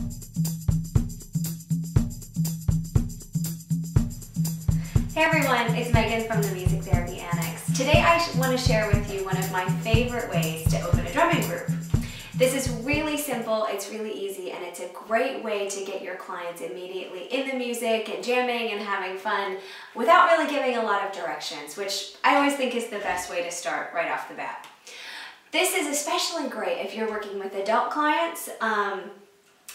Hey everyone, it's Megan from the Music Therapy Annex. Today I want to share with you one of my favorite ways to open a drumming group. This is really simple, it's really easy, and it's a great way to get your clients immediately in the music and jamming and having fun without really giving a lot of directions, which I always think is the best way to start right off the bat. This is especially great if you're working with adult clients,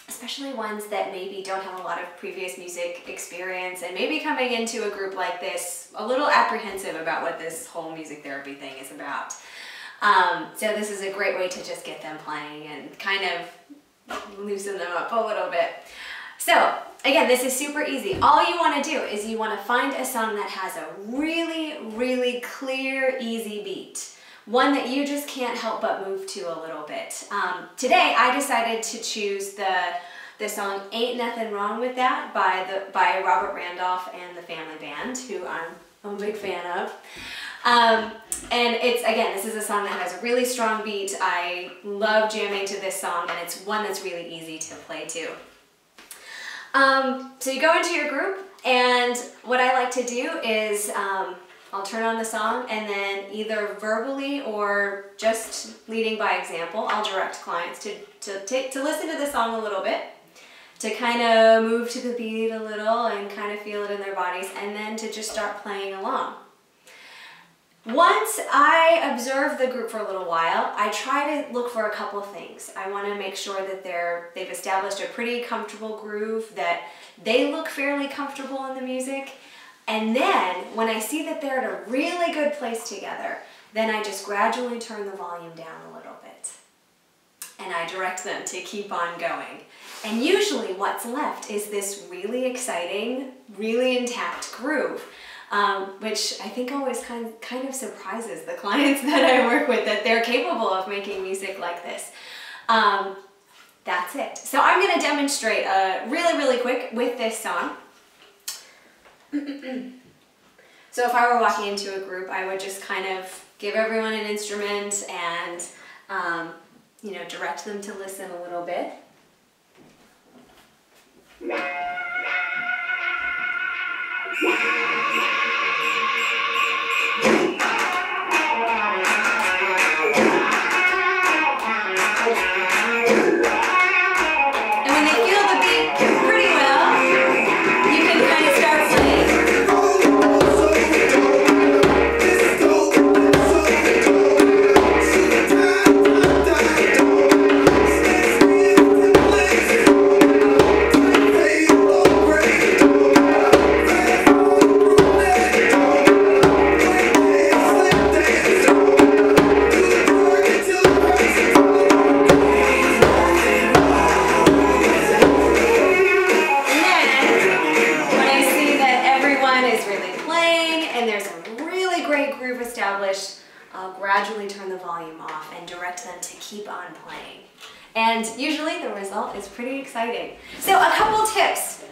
especially ones that maybe don't have a lot of previous music experience and maybe coming into a group like this a little apprehensive about what this whole music therapy thing is about. So this is a great way to just get them playing and kind of loosen them up a little bit. So again, this is super easy. All you want to do is you want to find a song that has a really, really clear, easy beat. One that you just can't help but move to a little bit. Today I decided to choose the song Ain't Nothing Wrong With That by Robert Randolph and the Family Band, who I'm a big fan of. And this is a song that has a really strong beat. I love jamming to this song, and it's one that's really easy to play to. So you go into your group, and what I like to do is I'll turn on the song, and then either verbally or just leading by example, I'll direct clients to listen to the song a little bit, to kind of move to the beat a little and kind of feel it in their bodies, and then to just start playing along. Once I observe the group for a little while, I try to look for a couple things. I want to make sure that they've established a pretty comfortable groove, that they look fairly comfortable in the music. And then, when I see that they're at a really good place together, then I just gradually turn the volume down a little bit. And I direct them to keep on going. And usually what's left is this really exciting, really intact groove, which I think always kind of surprises the clients that I work with, that they're capable of making music like this. That's it. So I'm going to demonstrate really, really quick with this song. So if I were walking into a group, I would just kind of give everyone an instrument and, direct them to listen a little bit. Established, I'll gradually turn the volume off and direct them to keep on playing. And usually the result is pretty exciting. So a couple tips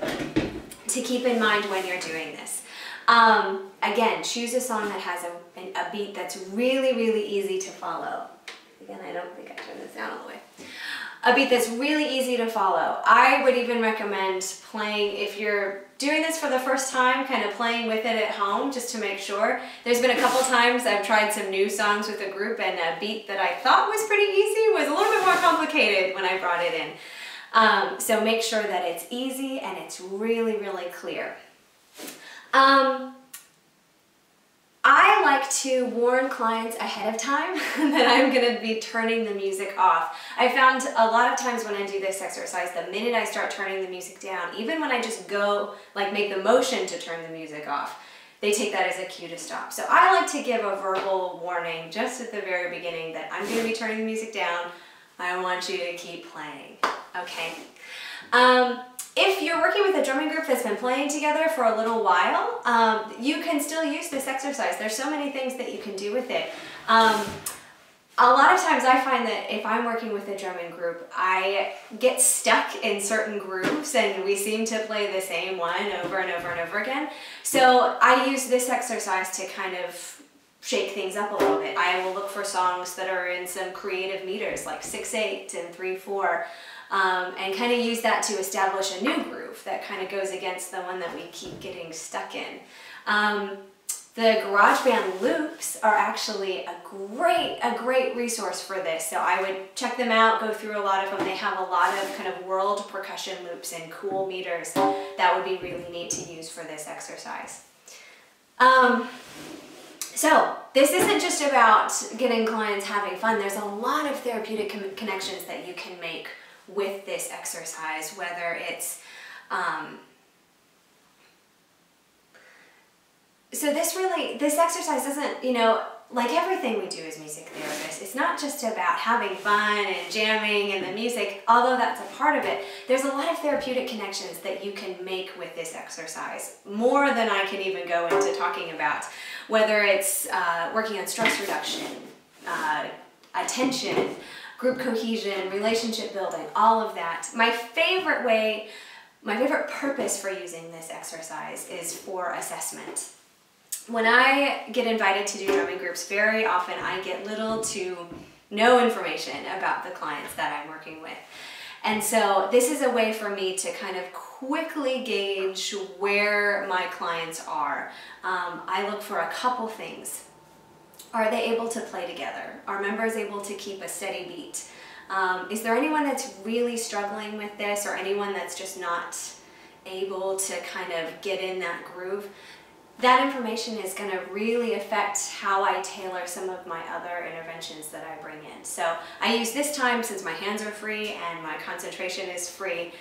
to keep in mind when you're doing this. Again, choose a song that has a beat that's really, really easy to follow. Again, I don't think I turned this down all the way. A beat that's really easy to follow. I would even recommend playing, if you're doing this for the first time, kind of playing with it at home just to make sure. There's been a couple times I've tried some new songs with a group, and a beat that I thought was pretty easy was a little bit more complicated when I brought it in. So make sure that it's easy and it's really, really clear. I like to warn clients ahead of time that I'm going to be turning the music off. I found a lot of times when I do this exercise, the minute I start turning the music down, even when I just go, make the motion to turn the music off, they take that as a cue to stop. So I like to give a verbal warning just at the very beginning that I'm going to be turning the music down. I want you to keep playing. Okay? If you're working with a drumming group that's been playing together for a little while, you can still use this exercise. There's so many things that you can do with it. A lot of times I find that if I'm working with a drumming group, I get stuck in certain grooves and we seem to play the same one over and over and over again. So I use this exercise to kind of shake things up a little bit. I will look for songs that are in some creative meters like 6/8 and 3/4, and kind of use that to establish a new groove that kind of goes against the one that we keep getting stuck in. The GarageBand loops are actually a great resource for this. So I would check them out, go through a lot of them. They have a lot of kind of world percussion loops and cool meters that would be really neat to use for this exercise. So this isn't just about getting clients having fun. There's a lot of therapeutic connections that you can make with this exercise, whether it's so this exercise isn't, you know, like everything we do as music therapists, it's not just about having fun and jamming and the music, although that's a part of it. There's a lot of therapeutic connections that you can make with this exercise, more than I can even go into talking about, whether it's working on stress reduction, attention, group cohesion, relationship building, all of that. My favorite purpose for using this exercise is for assessment. When I get invited to do drumming groups, very often I get little to no information about the clients that I'm working with. And so this is a way for me to kind of quickly gauge where my clients are. I look for a couple things. Are they able to play together? Are members able to keep a steady beat? Is there anyone that's really struggling with this, or anyone that's just not able to kind of get in that groove? That information is going to really affect how I tailor some of my other interventions that I bring in. So I use this time, since my hands are free and my concentration is free,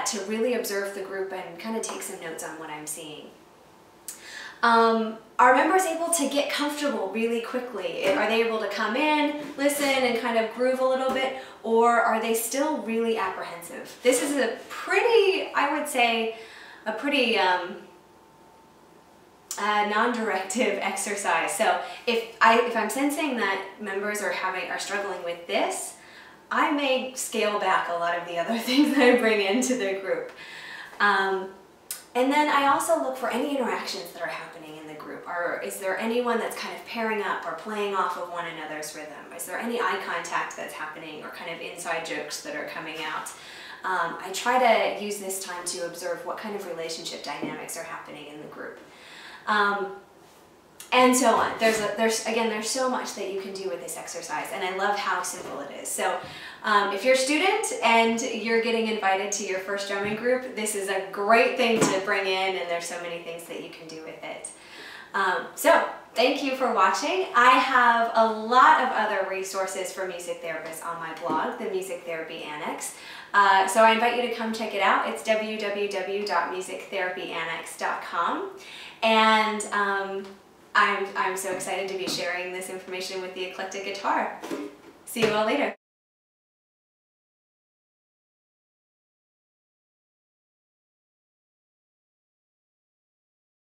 to really observe the group and kind of take some notes on what I'm seeing. Are members able to get comfortable really quickly? Are they able to come in, listen, and kind of groove a little bit, or are they still really apprehensive? This is a pretty, I would say, a pretty non-directive exercise. So if I'm sensing that members are struggling with this, I may scale back a lot of the other things that I bring into the group. And then I also look for any interactions that are happening in the group. Is there anyone that's kind of pairing up or playing off of one another's rhythm? Is there any eye contact that's happening, or kind of inside jokes that are coming out? I try to use this time to observe what kind of relationship dynamics are happening in the group. And so on. There's so much that you can do with this exercise, and I love how simple it is. So if you're a student and you're getting invited to your first drumming group, this is a great thing to bring in, and there's so many things that you can do with it. So thank you for watching. I have a lot of other resources for music therapists on my blog, the Music Therapy Annex. So I invite you to come check it out. It's www.musictherapyannex.com. And I'm so excited to be sharing this information with the eclectic guitar. See you all later.